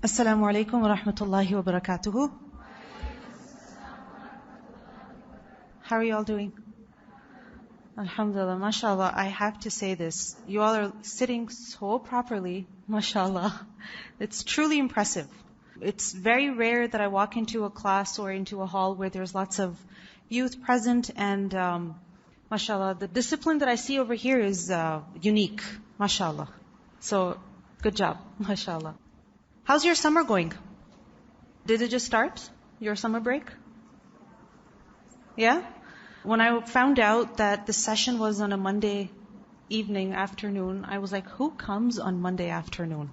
Assalamu alaikum wa rahmatullahi wa barakatuhu. How are you all doing? Alhamdulillah, mashallah. I have to say this. You all are sitting so properly, mashallah. It's truly impressive. It's very rare that I walk into a class or into a hall where there's lots of youth present, and mashallah, the discipline that I see over here is unique, mashallah. So, good job, mashallah. How's your summer going? Did it just start? Your summer break? Yeah? When I found out that the session was on a Monday evening, afternoon, I was like, who comes on Monday afternoon?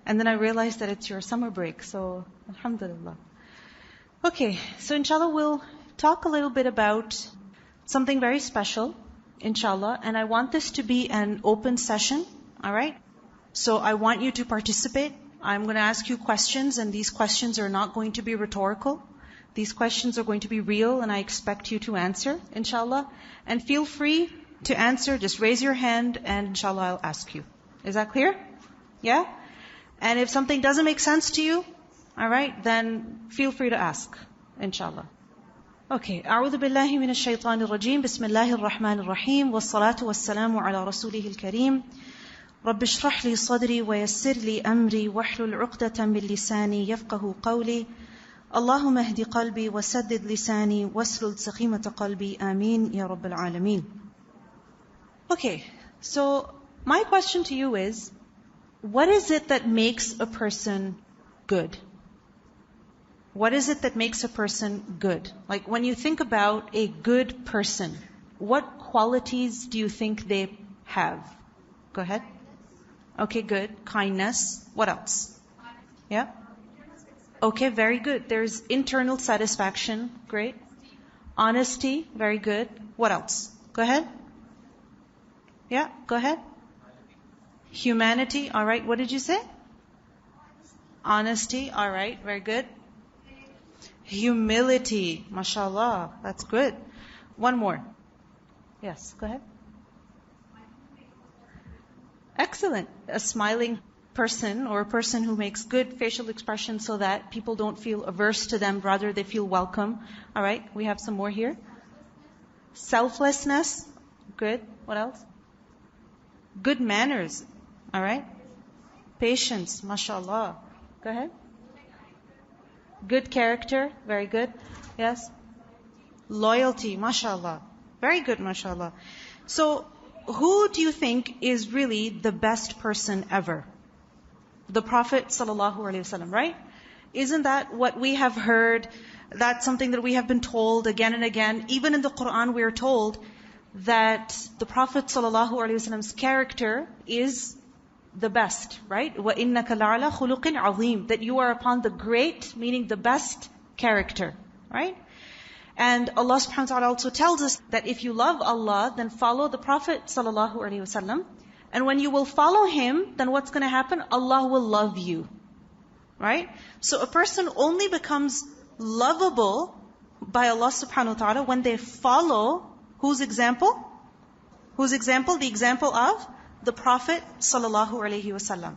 And then I realized that it's your summer break, so alhamdulillah. Okay, so inshallah we'll talk a little bit about something very special, inshallah, and I want this to be an open session, alright? So I want you to participate. I'm going to ask you questions, and these questions are not going to be rhetorical. These questions are going to be real, and I expect you to answer, inshallah. And feel free to answer. Just raise your hand, and inshallah I'll ask you. Is that clear? Yeah? And if something doesn't make sense to you, alright, then feel free to ask, inshallah. Okay. أعوذ بالله من الشيطان الرجيم. بسم الله الرحمن الرحيم. والصلاة والسلام على رسوله الكريم. رب اشرح لي صدري ويسر لي أمري واحلل عقدة من لساني يفقه قولي اللهم اهد قلبي وسدد لساني واسلل سخيمة قلبي آمين يا رب العالمين. Okay, so my question to you is, what is it that makes a person good? What is it that makes a person good? Like when you think about a good person, what qualities do you think they have? Go ahead. Okay, good. Kindness. What else? Yeah? Okay, very good. There's internal satisfaction. Great. Honesty. Very good. What else? Go ahead. Yeah, go ahead. Humanity. All right. What did you say? Honesty. All right. Very good. Humility. MashaAllah. That's good. One more. Yes, go ahead. Excellent. A smiling person, or a person who makes good facial expressions so that people don't feel averse to them, rather they feel welcome. All right, we have some more here. Selflessness. Good. What else? Good manners. All right. Patience. MashaAllah. Go ahead. Good character. Very good. Yes. Loyalty. MashaAllah. Very good. MashaAllah. So, who do you think is really the best person ever? The Prophet ﷺ, right? Isn't that what we have heard? That's something that we have been told again and again. Even in the Quran we are told that the Prophet ﷺ's character is the best, right? وَإِنَّكَ لَعَلَى خُلُقٍ عَظِيمٍ. That you are upon the great, meaning the best character, right? And Allah subhanahu wa ta'ala also tells us that if you love Allah, then follow the Prophet ﷺ. And when you will follow him, then what's going to happen? Allah will love you. Right? So a person only becomes lovable by Allah subhanahu wa ta'ala when they follow whose example? Whose example? The example of the Prophet ﷺ.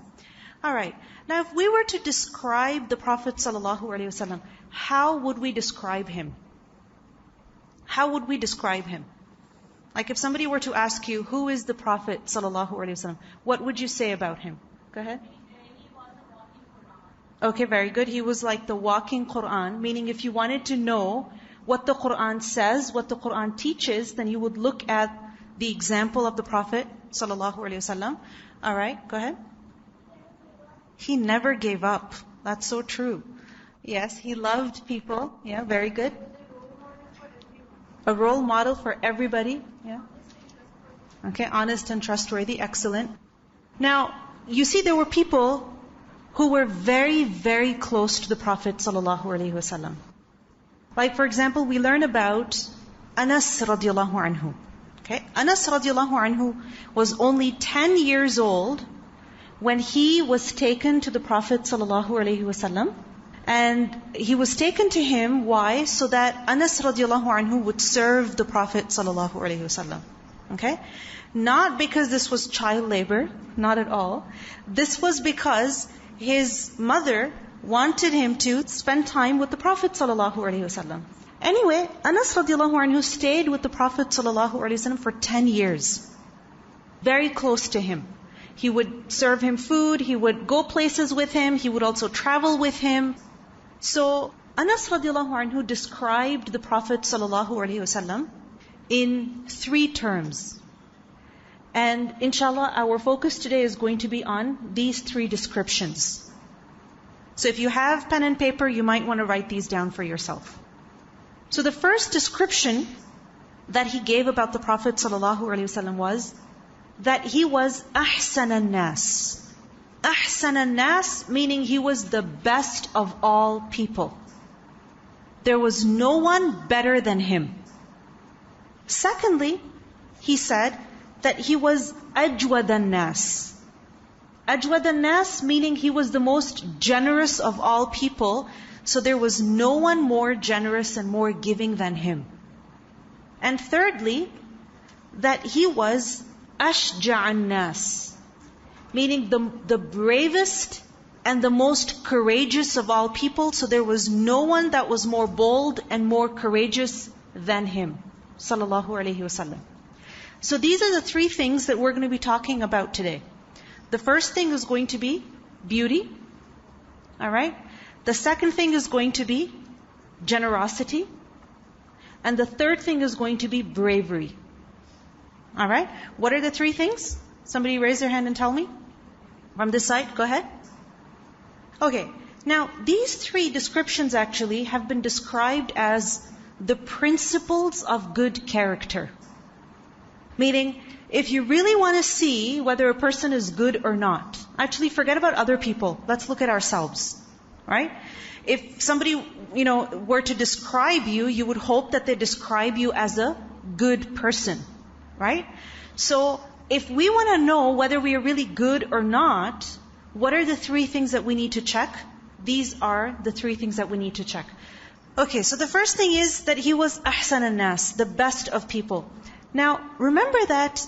Alright. Now if we were to describe the Prophet ﷺ, how would we describe him? How would we describe him? Like if somebody were to ask you, who is the Prophet ﷺ? What would you say about him? Go ahead. Okay, very good. He was like the walking Quran, meaning if you wanted to know what the Quran says, what the Quran teaches, then you would look at the example of the Prophet ﷺ. Alright, go ahead. He never gave up. That's so true. Yes, he loved people. Yeah, very good. A role model for everybody. Yeah. Okay, honest and trustworthy. Excellent. Now, you see there were people who were very, very close to the Prophet ﷺ. Like for example, we learn about Anas radiallahu anhu. Okay, Anas radiallahu anhu was only 10 years old when he was taken to the Prophet ﷺ. And he was taken to him, why? So that Anas radiallahu anhu would serve the Prophet sallallahu alaihi wasallam. Okay? Not because this was child labor, not at all. This was because his mother wanted him to spend time with the Prophet ﷺ. Anyway, Anas radiallahu anhu stayed with the Prophet ﷺ for 10 years. Very close to him. He would serve him food, he would go places with him, he would also travel with him. So, Anas radiallahu anhu described the Prophet ﷺ in 3 terms. And inshallah, our focus today is going to be on these 3 descriptions. So if you have pen and paper, you might want to write these down for yourself. So the first description that he gave about the Prophet ﷺ was that he was أحسن الناس. أحسن الناس meaning he was the best of all people. There was no one better than him. Secondly, he said that he was أجود الناس. أجود الناس meaning he was the most generous of all people. So there was no one more generous and more giving than him. And thirdly, that he was أشجع الناس, meaning the bravest and the most courageous of all people. So there was no one that was more bold and more courageous than him. Sallallahu alaihi wasallam. So these are the 3 things that we're going to be talking about today. The first thing is going to be beauty. Alright? The second thing is going to be generosity. And the third thing is going to be bravery. Alright? What are the 3 things? Somebody raise their hand and tell me. From this side, go ahead. Okay. Now, these 3 descriptions actually have been described as the principles of good character. Meaning, if you really want to see whether a person is good or not, actually forget about other people. Let's look at ourselves. Right? If somebody, were to describe you, you would hope that they describe you as a good person. Right? So, if we want to know whether we are really good or not, what are the 3 things that we need to check? These are the 3 things that we need to check. Okay, so the first thing is that he was أحسن الناس, the best of people. Now, remember that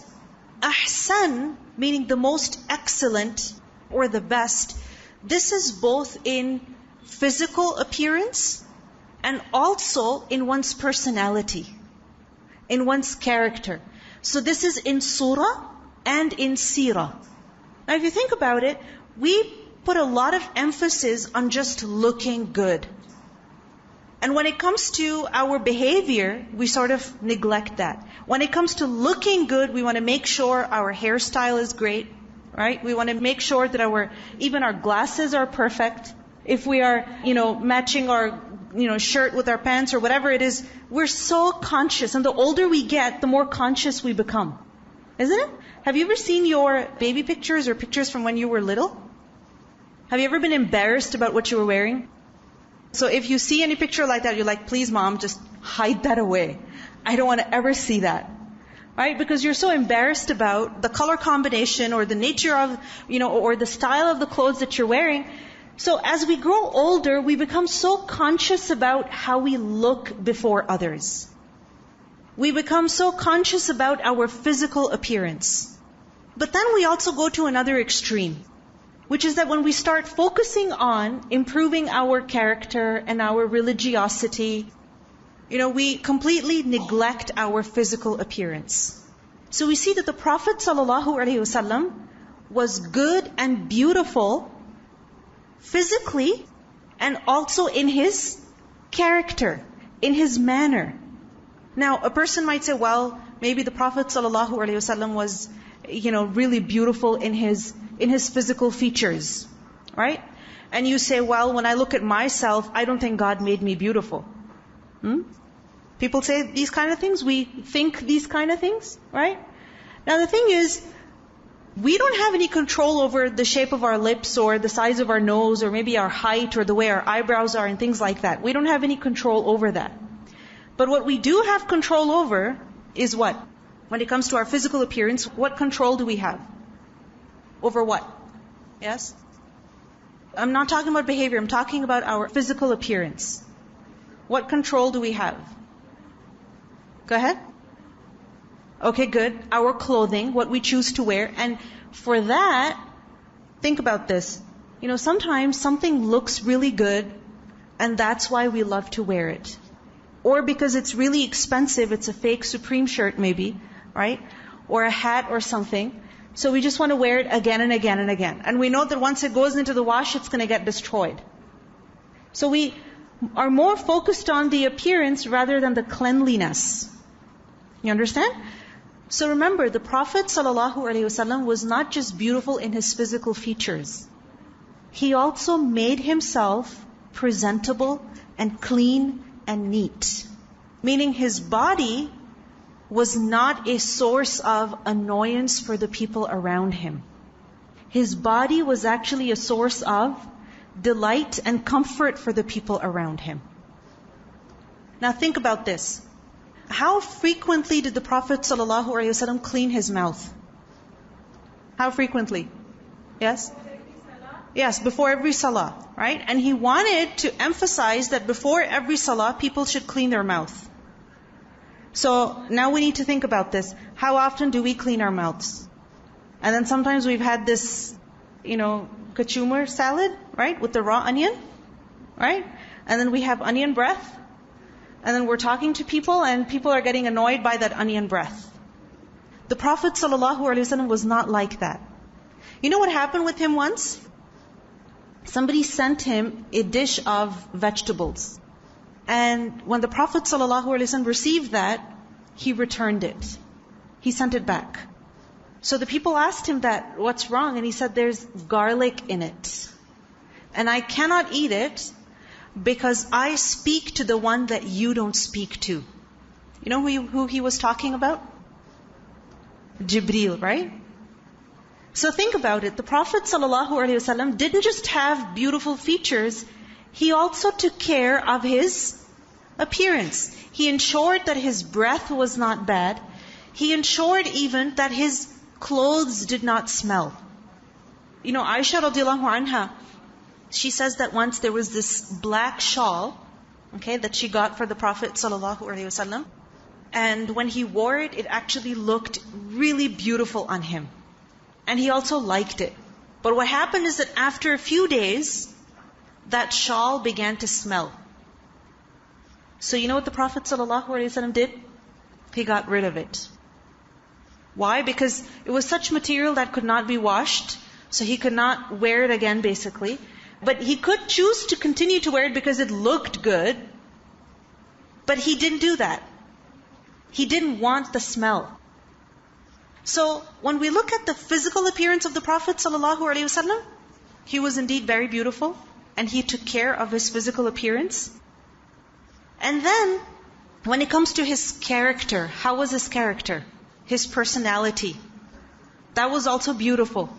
ahsan, meaning the most excellent or the best, this is both in physical appearance and also in one's personality, in one's character. So this is in surah and in seerah. Now if you think about it, we put a lot of emphasis on just looking good. And when it comes to our behavior, we sort of neglect that. When it comes to looking good, we want to make sure our hairstyle is great, right? We want to make sure that even our glasses are perfect. If we are, matching our, shirt with our pants or whatever it is, we're so conscious. And the older we get, the more conscious we become. Isn't it? Have you ever seen your baby pictures or pictures from when you were little? Have you ever been embarrassed about what you were wearing? So if you see any picture like that, you're like, please mom, just hide that away. I don't want to ever see that. Right? Because you're so embarrassed about the color combination or the nature of, or the style of the clothes that you're wearing. So as we grow older, we become so conscious about how we look before others. We become so conscious about our physical appearance. But then we also go to another extreme, which is that when we start focusing on improving our character and our religiosity, we completely neglect our physical appearance. So we see that the Prophet ﷺ was good and beautiful physically and also in his character, in his manner. Now, a person might say, well, maybe the Prophet ﷺ was, really beautiful in his physical features, right? And you say, well, when I look at myself, I don't think God made me beautiful. People say these kind of things. We think these kind of things, right? Now the thing is, we don't have any control over the shape of our lips or the size of our nose or maybe our height or the way our eyebrows are and things like that. We don't have any control over that. But what we do have control over is what? When it comes to our physical appearance, what control do we have? Over what? Yes? I'm not talking about behavior, I'm talking about our physical appearance. What control do we have? Go ahead. Okay, good. Our clothing, what we choose to wear. And for that, think about this. sometimes something looks really good and that's why we love to wear it. Or because it's really expensive, it's a fake Supreme shirt maybe, right? Or a hat or something. So we just want to wear it again and again and again. And we know that once it goes into the wash, it's going to get destroyed. So we are more focused on the appearance rather than the cleanliness. You understand? So remember, the Prophet ﷺ was not just beautiful in his physical features. He also made himself presentable and clean and neat. Meaning his body was not a source of annoyance for the people around him. His body was actually a source of delight and comfort for the people around him. Now think about this. How frequently did the Prophet ﷺ clean his mouth? How frequently? Yes? Yes, before every salah, right? And he wanted to emphasize that before every salah, people should clean their mouth. So now we need to think about this. How often do we clean our mouths? And then sometimes we've had this, kachumar salad, right? With the raw onion, right? And then we have onion breath. And then we're talking to people and people are getting annoyed by that onion breath. The Prophet ﷺ was not like that. You know what happened with him once? Somebody sent him a dish of vegetables. And when the Prophet ﷺ received that, he returned it. He sent it back. So the people asked him that, what's wrong? And he said, there's garlic in it. And I cannot eat it because I speak to the one that you don't speak to. You know who he was talking about? Jibreel, right? So think about it. The Prophet ﷺ didn't just have beautiful features, he also took care of his appearance. He ensured that his breath was not bad. He ensured even that his clothes did not smell. Aisha radiallahu anha, she says that once there was this black shawl, that she got for the Prophet ﷺ. And when he wore it, it actually looked really beautiful on him. And he also liked it. But what happened is that after a few days, that shawl began to smell. So you know what the Prophet ﷺ did? He got rid of it. Why? Because it was such material that could not be washed, so he could not wear it again basically. But he could choose to continue to wear it because it looked good. But he didn't do that. He didn't want the smell. So when we look at the physical appearance of the Prophet ﷺ, he was indeed very beautiful and he took care of his physical appearance. And then when it comes to his character, how was his character? His personality. That was also beautiful.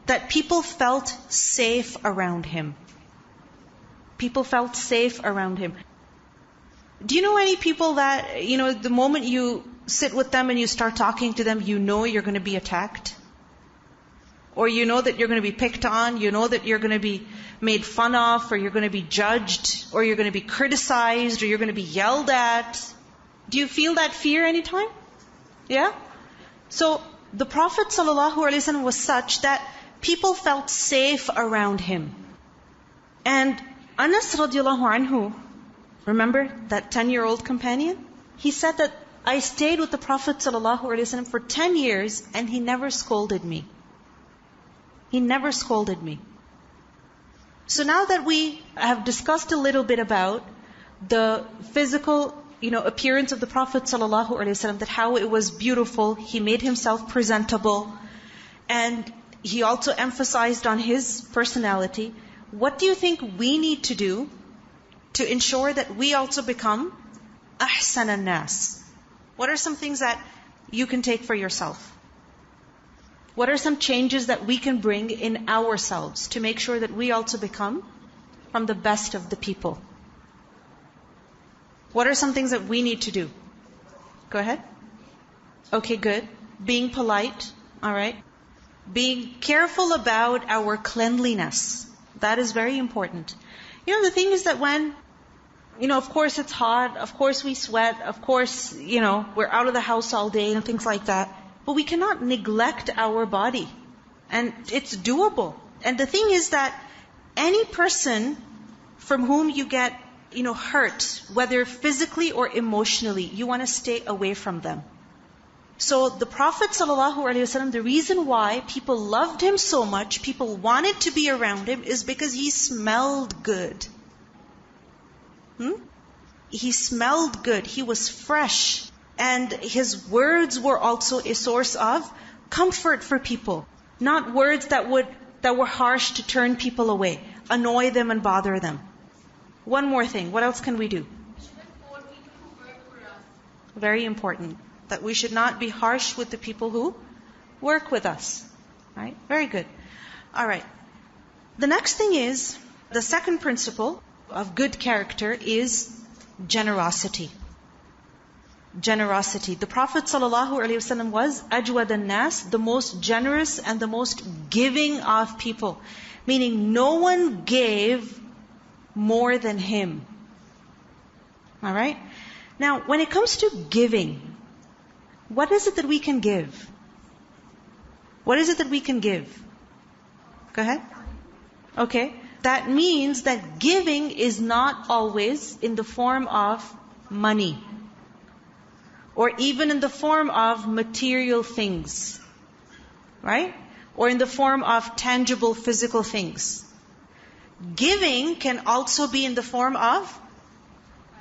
That people felt safe around him. People felt safe around him. Do you know any people that, the moment you sit with them and you start talking to them, you know you're going to be attacked? Or you know that you're going to be picked on, you know that you're going to be made fun of, or you're going to be judged, or you're going to be criticized, or you're going to be yelled at. Do you feel that fear anytime? Yeah? So the Prophet ﷺ was such that people felt safe around him. And Anas radiallahu anhu, remember that 10-year-old companion? He said that I stayed with the Prophet ﷺ for 10 years and he never scolded me. He never scolded me. So now that we have discussed a little bit about the physical, appearance of the Prophet ﷺ, that how it was beautiful, he made himself presentable, and he also emphasized on his personality. What do you think we need to do to ensure that we also become ahsan an-nas? What are some things that you can take for yourself? What are some changes that we can bring in ourselves to make sure that we also become from the best of the people? What are some things that we need to do? Go ahead. Okay, good. Being polite, alright. Being careful about our cleanliness. That is very important. The thing is that when, of course it's hot, of course we sweat, of course, we're out of the house all day and things like that. But we cannot neglect our body. And it's doable. And the thing is that any person from whom you get, hurt, whether physically or emotionally, you want to stay away from them. So the Prophet ﷺ, the reason why people loved him so much, people wanted to be around him, is because he smelled good. He smelled good. He was fresh. And his words were also a source of comfort for people. Not words that were harsh to turn people away, annoy them and bother them. One more thing. What else can we do? Very important. That we should not be harsh with the people who work with us. Right? Very good. All right. The next thing is, the second principle of good character is generosity. Generosity. The Prophet ﷺ was ajwad an-nas, the most generous and the most giving of people. Meaning no one gave more than him. Alright? Now, when it comes to giving, what is it that we can give? What is it that we can give? Go ahead. Okay. That means that giving is not always in the form of money. Or even in the form of material things. Right? Or in the form of tangible physical things. Giving can also be in the form of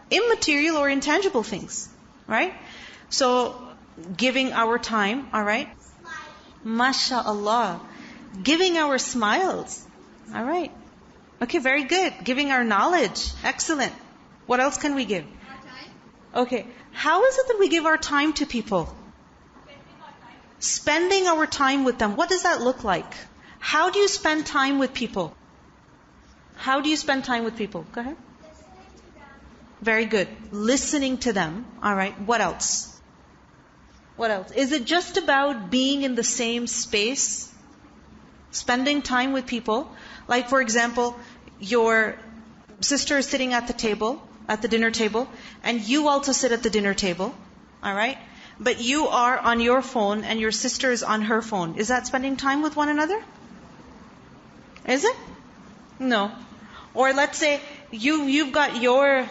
immaterial or intangible things. Right? So, giving our time, alright? MashaAllah. Giving our smiles. Alright. Okay, very good. Giving our knowledge. Excellent. What else can we give? Okay. How is it that we give our time to people? Spending our time with them. What does that look like? How do you spend time with people? How do you spend time with people? Go ahead. Very good. Listening to them. Alright. What else? What else? Is it just about being in the same space? Spending time with people? Like for example, your sister is sitting at the table, at the dinner table, and you also sit at the dinner table. Alright? But you are on your phone and your sister is on her phone. Is that spending time with one another? Is it? No. Or let's say you've got your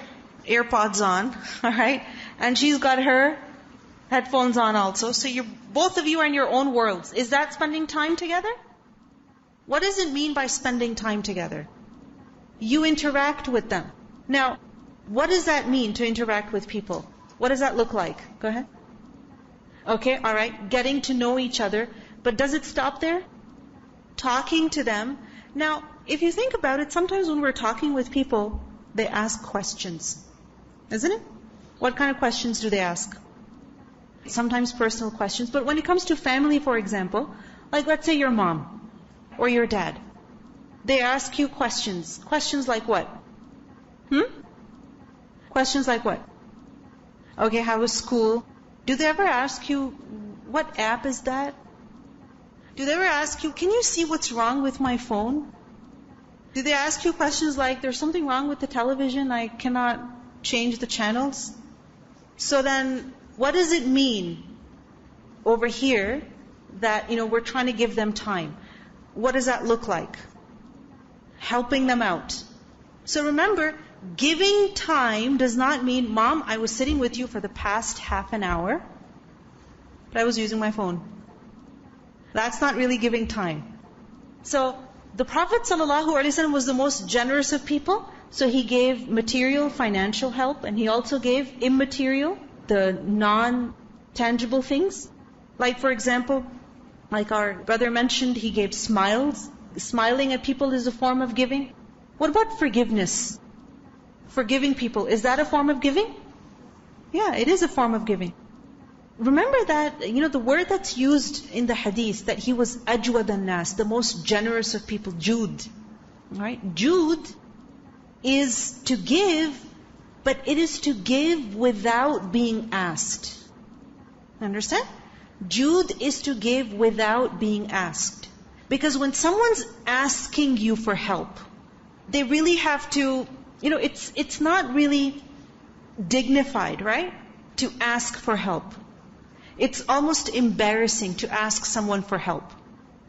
AirPods on, alright? And she's got her headphones on also. So both of you are in your own worlds. Is that spending time together? What does it mean by spending time together? You interact with them. Now, what does that mean to interact with people? What does that look like? Go ahead. Okay, alright. Getting to know each other. But does it stop there? Talking to them. Now, if you think about it, sometimes when we're talking with people, they ask questions. Isn't it? What kind of questions do they ask? Sometimes personal questions. But when it comes to family, for example, like let's say your mom or your dad, they ask you questions. Questions like what? Questions like what? Okay, how was school? Do they ever ask you, what app is that? Do they ever ask you, can you see what's wrong with my phone? Do they ask you questions like, there's something wrong with the television, I cannot change the channels? So then, what does it mean over here that, we're trying to give them time? What does that look like? Helping them out. So remember, giving time does not mean, Mom, I was sitting with you for the past half an hour, but I was using my phone. That's not really giving time. So, the Prophet ﷺ was the most generous of people. So he gave material, financial help, and he also gave immaterial, the non-tangible things. Like for example, like our brother mentioned, he gave smiles. Smiling at people is a form of giving. What about forgiveness? Forgiving people, is that a form of giving? Yeah, it is a form of giving. Remember that, the word that's used in the hadith, that he was ajwad an-nas, the most generous of people, Jud. Right? Jud is to give, but it is to give without being asked. Understand? Jud is to give without being asked. Because when someone's asking you for help, they really have to, it's not really dignified, right? To ask for help. It's almost embarrassing to ask someone for help.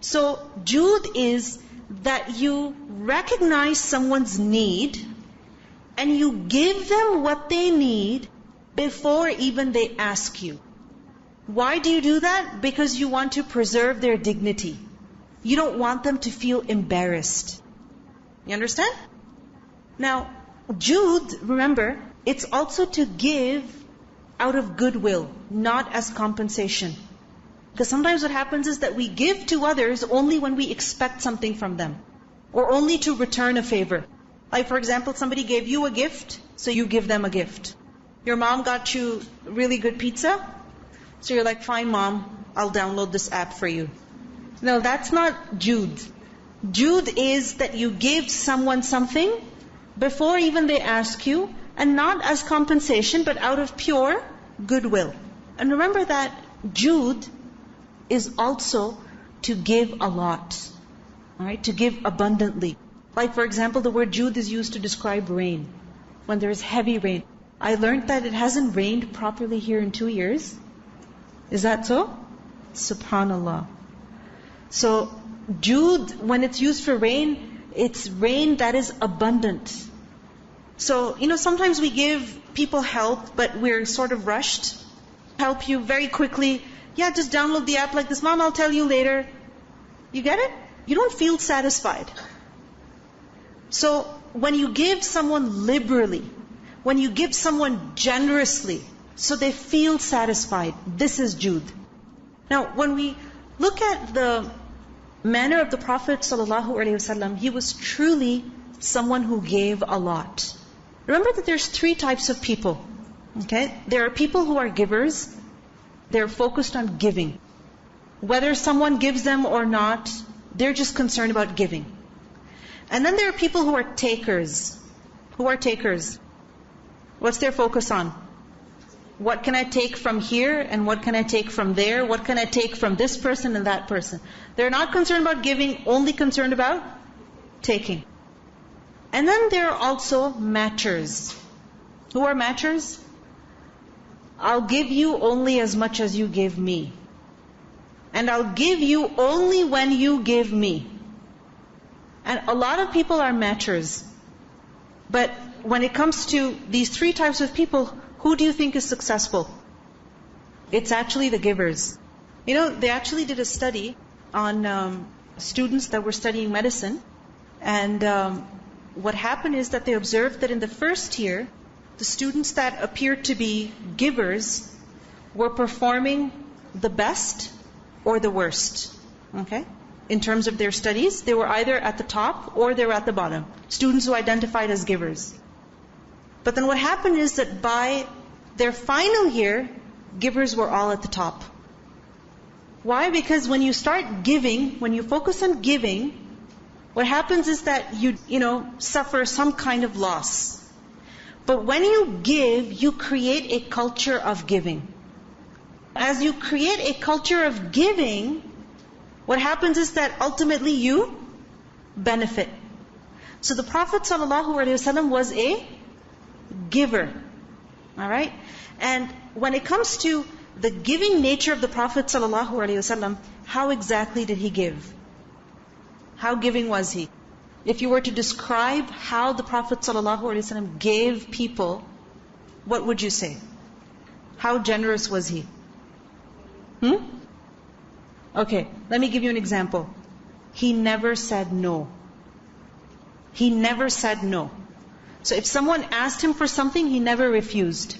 So, Jud is that you recognize someone's need and you give them what they need before even they ask you. Why do you do that? Because you want to preserve their dignity. You don't want them to feel embarrassed. You understand? Now, Jude, remember, it's also to give out of goodwill, not as compensation. Because sometimes what happens is that we give to others only when we expect something from them, or only to return a favor. Like for example, somebody gave you a gift, so you give them a gift. Your mom got you really good pizza, so you're like, fine mom, I'll download this app for you. No, that's not Jude. Jude is that you give someone something before even they ask you, and not as compensation, but out of pure goodwill. And remember that Jude is also to give a lot. Alright, to give abundantly. Like for example, the word Jude is used to describe rain. When there is heavy rain. I learned that it hasn't rained properly here in 2 years. Is that so? Subhanallah. So, Jude, when it's used for rain, it's rain that is abundant. So, sometimes we give people help, but we're sort of rushed. Help you very quickly. Yeah, just download the app like this. Mom, I'll tell you later. You get it? You don't feel satisfied. So, when you give someone liberally, when you give someone generously, so they feel satisfied, this is Jude. Now, when we look at the manner of the Prophet ﷺ, he was truly someone who gave a lot. Remember that there's 3 types of people. Okay? There are people who are givers. They're focused on giving. Whether someone gives them or not, they're just concerned about giving. And then there are people who are takers. Who are takers? What's their focus on? What can I take from here and what can I take from there? What can I take from this person and that person? They're not concerned about giving, only concerned about taking. And then there are also matchers. Who are matchers? I'll give you only as much as you give me. And I'll give you only when you give me. And a lot of people are matchers. But when it comes to these 3 types of people, who do you think is successful? It's actually the givers. They actually did a study on students that were studying medicine. And what happened is that they observed that in the first year, the students that appeared to be givers were performing the best or the worst. Okay? In terms of their studies, they were either at the top or they were at the bottom. Students who identified as givers. But then what happened is that by their final year, givers were all at the top. Why? Because when you start giving, when you focus on giving, what happens is that you suffer some kind of loss. But when you give, you create a culture of giving. As you create a culture of giving, what happens is that ultimately you benefit. So the Prophet ﷺ was a giver. Alright? And when it comes to the giving nature of the Prophet ﷺ, how exactly did he give? How giving was he? If you were to describe how the Prophet ﷺ gave people, what would you say? How generous was he? Okay, let me give you an example. He never said no. He never said no. So if someone asked him for something, he never refused.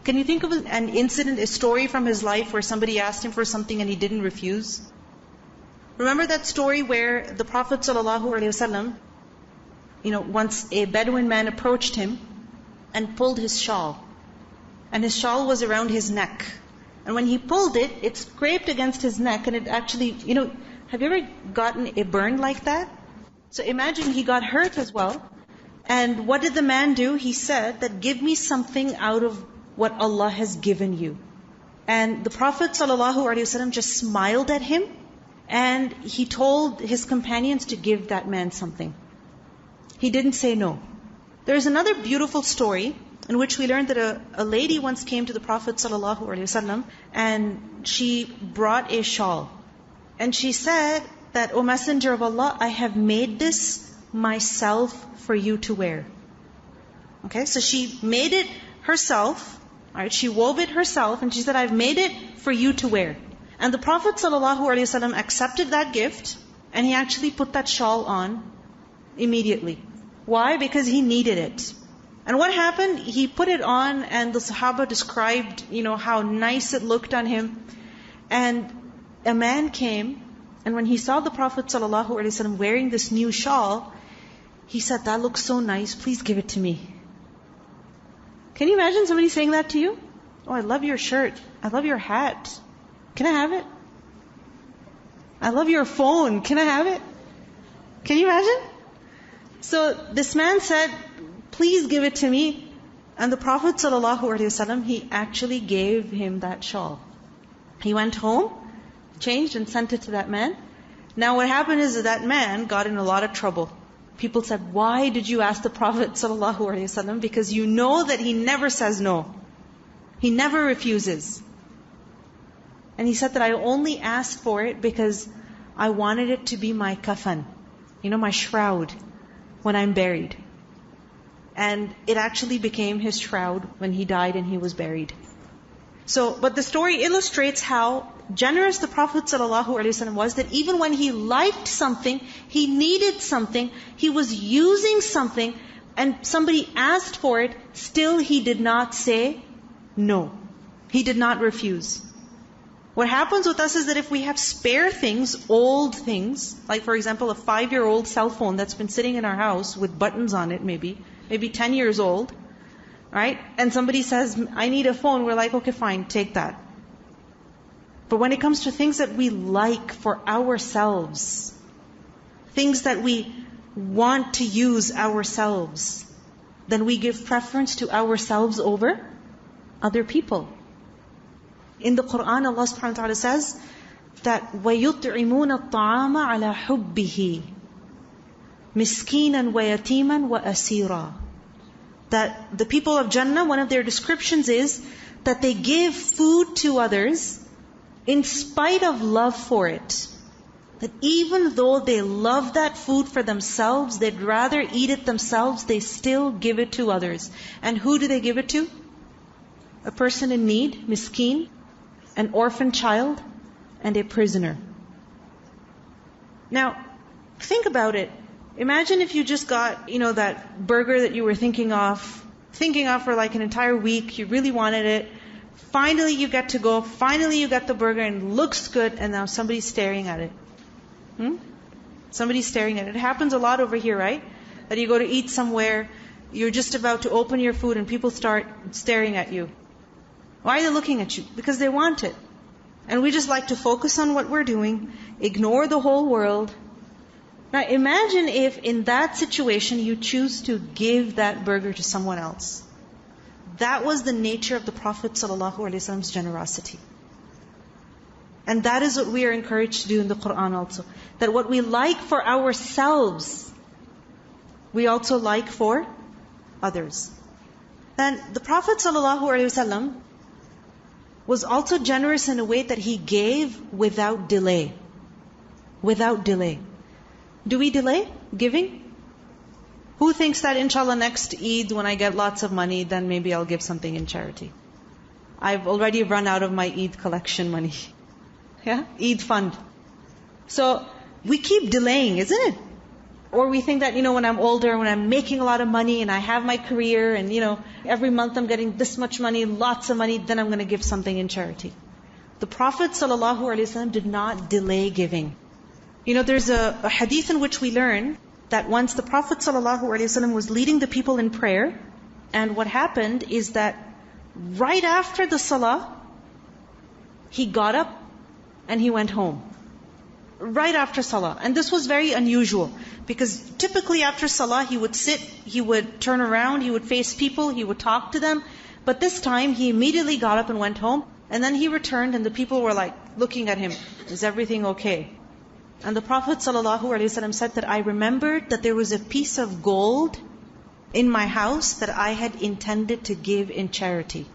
Can you think of an incident, a story from his life where somebody asked him for something and he didn't refuse? Remember that story where the Prophet ﷺ, once a Bedouin man approached him and pulled his shawl. And his shawl was around his neck. And when he pulled it, it scraped against his neck and it actually, have you ever gotten a burn like that? So imagine he got hurt as well. And what did the man do? He said that, give me something out of what Allah has given you. And the Prophet ﷺ just smiled at him and he told his companions to give that man something. He didn't say no. There's another beautiful story in which we learned that a lady once came to the Prophet ﷺ and she brought a shawl. And she said that, O Messenger of Allah, I have made this myself for you to wear. Okay, so she made it herself. Alright, she wove it herself, and she said, I've made it for you to wear. And the Prophet ﷺ accepted that gift, and he actually put that shawl on immediately. Why? Because he needed it. And what happened? He put it on, and the Sahaba described, how nice it looked on him. And a man came, and when he saw the Prophet ﷺ wearing this new shawl, he said, that looks so nice, please give it to me. Can you imagine somebody saying that to you? Oh, I love your shirt. I love your hat. Can I have it? I love your phone. Can I have it? Can you imagine? So this man said, please give it to me. And the Prophet ﷺ, he actually gave him that shawl. He went home, changed and sent it to that man. Now what happened is that man got in a lot of trouble. People said, why did you ask the Prophet ﷺ? Because you know that he never says no. He never refuses. And he said that I only asked for it because I wanted it to be my kafan, my shroud, when I'm buried. And it actually became his shroud when he died and he was buried. But the story illustrates how generous the Prophet ﷺ was, that even when he liked something, he needed something, he was using something, and somebody asked for it, still he did not say no. He did not refuse. What happens with us is that if we have spare things, old things, like for example a 5-year-old cell phone that's been sitting in our house with buttons on it maybe 10 years old, right? And somebody says, I need a phone, we're like, okay fine, take that. But when it comes to things that we like for ourselves, things that we want to use ourselves, then we give preference to ourselves over other people. In the Quran, Allah subhanahu wa ta'ala says that وَيُطْعِمُونَ الطَّعَامَ عَلَى حُبِّهِ مِسْكِينًا وَيَتِيمًا وَأَسِيرًا. That the people of Jannah, one of their descriptions is that they give food to others in spite of love for it. That even though they love that food for themselves, they'd rather eat it themselves, they still give it to others. And who do they give it to? A person in need, miskeen, an orphan child, and a prisoner. Now, think about it. Imagine if you just got, that burger that you were thinking of for like an entire week, you really wanted it. Finally you get to go, finally you get the burger and it looks good, and now somebody's staring at it. Somebody's staring at it. It happens a lot over here, right? That you go to eat somewhere, you're just about to open your food and people start staring at you. Why are they looking at you? Because they want it. And we just like to focus on what we're doing, ignore the whole world. Now imagine if in that situation you choose to give that burger to someone else. That was the nature of the Prophet ﷺ's generosity. And that is what we are encouraged to do in the Quran also. That what we like for ourselves, we also like for others. Then the Prophet ﷺ was also generous in a way that he gave without delay. Without delay. Do we delay giving? Who thinks that inshallah next Eid when I get lots of money, then maybe I'll give something in charity? I've already run out of my Eid collection money. Yeah? Eid fund. So we keep delaying, isn't it? Or we think that, when I'm older, when I'm making a lot of money and I have my career and, every month I'm getting this much money, lots of money, then I'm going to give something in charity. The Prophet ﷺ did not delay giving. There's a hadith in which we learn that once the Prophet ﷺ was leading the people in prayer, and what happened is that right after the salah, he got up and he went home. Right after salah. And this was very unusual, because typically after salah he would sit, he would turn around, he would face people, he would talk to them. But this time he immediately got up and went home, and then he returned and the people were like looking at him, is everything okay? And the Prophet ﷺ said that I remembered that there was a piece of gold in my house that I had intended to give in charity.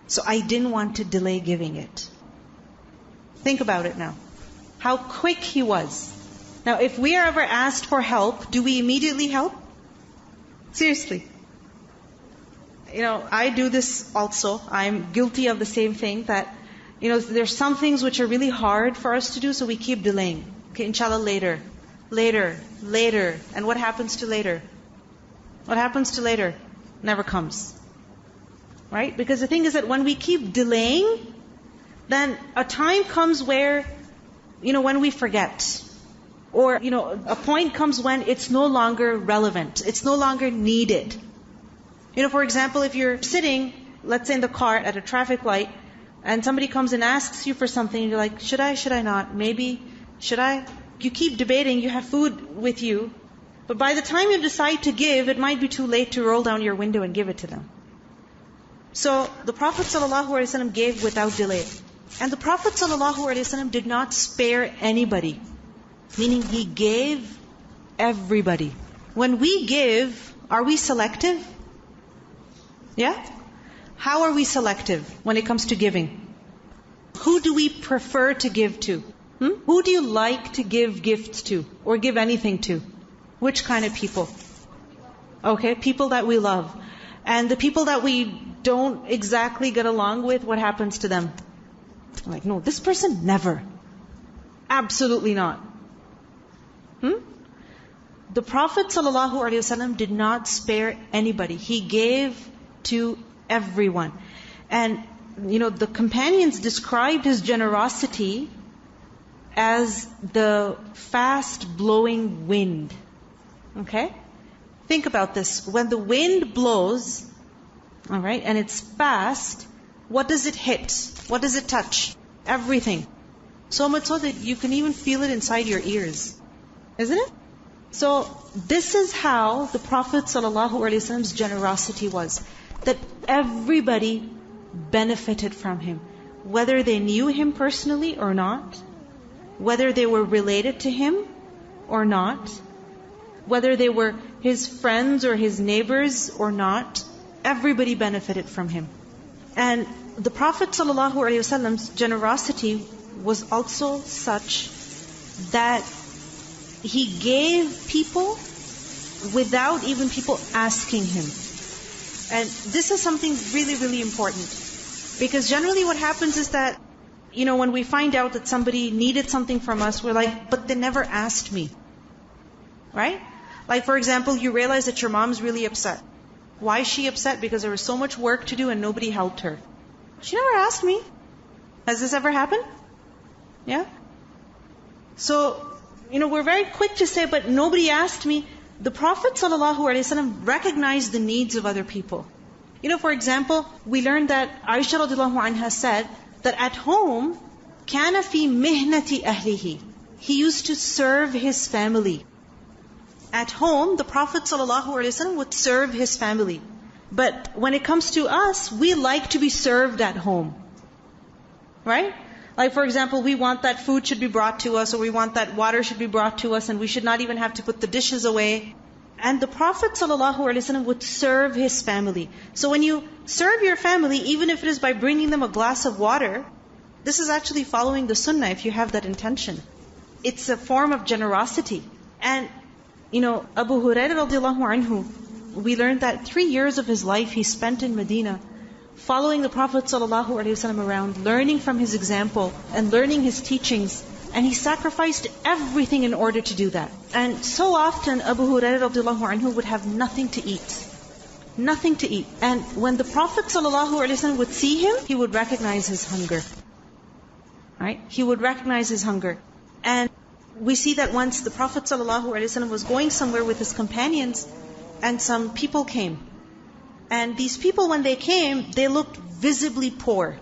So I didn't want to delay giving it. Think about it now. How quick he was. Now, if we are ever asked for help, do we immediately help? Seriously. I do this also. I'm guilty of the same thing that, there's some things which are really hard for us to do, so we keep delaying. Okay, inshallah later. And what happens to later? What happens to later? Never comes. Right? Because the thing is that when we keep delaying, then a time comes where, when we forget. Or, a point comes when it's no longer relevant. It's no longer needed. For example, if you're sitting, let's say in the car at a traffic light, and somebody comes and asks you for something, and you're like, should I not? Maybe, should I? You keep debating, you have food with you, but by the time you decide to give, it might be too late to roll down your window and give it to them. So, the Prophet ﷺ gave without delay. And the Prophet ﷺ did not spare anybody. Meaning, he gave everybody. When we give, are we selective? Yeah? How are we selective when it comes to giving? Who do we prefer to give to? Who do you like to give gifts to? Or give anything to? Which kind of people? Okay, people that we love. And the people that we don't exactly get along with, what happens to them? Like, no, this person never. Absolutely not. The Prophet ﷺ did not spare anybody. He gave to everyone. And, the companions described his generosity as the fast-blowing wind. Okay? Think about this. When the wind blows, alright, and it's fast, what does it hit? What does it touch? Everything. So much so that you can even feel it inside your ears. Isn't it? So, this is how the Prophet ﷺ's generosity was. That everybody benefited from him. Whether they knew him personally or not. Whether they were related to him or not. Whether they were his friends or his neighbors or not. Everybody benefited from him. And the Prophet ﷺ's generosity was also such that he gave people without even people asking him. And this is something really, really important. Because generally what happens is that, when we find out that somebody needed something from us, we're like, but they never asked me. Right? Like for example, you realize that your mom's really upset. Why is she upset? Because there was so much work to do and nobody helped her. She never asked me. Has this ever happened? Yeah? So, we're very quick to say, but nobody asked me. The Prophet ﷺ recognized the needs of other people. For example, we learned that Aisha radiallahu anha said that at home, كَانَ فِي مِهْنَةِ أَهْلِهِ. He used to serve his family. At home, the Prophet ﷺ would serve his family. But when it comes to us, we like to be served at home. Right? Like for example, we want that food should be brought to us, or we want that water should be brought to us, and we should not even have to put the dishes away. And the Prophet ﷺ would serve his family. So when you serve your family, even if it is by bringing them a glass of water, this is actually following the sunnah if you have that intention. It's a form of generosity. And, Abu Hurairah radiallahu anhu, we learned that 3 years of his life he spent in Medina, following the Prophet ﷺ around, learning from his example, and learning his teachings. And he sacrificed everything in order to do that. And so often Abu Hurairah radiallahu anhu would have nothing to eat. Nothing to eat. And when the Prophet ﷺ would see him, he would recognize his hunger. Right? He would recognize his hunger. And we see that once the Prophet ﷺ was going somewhere with his companions, and some people came. And these people, when they came, they looked visibly poor.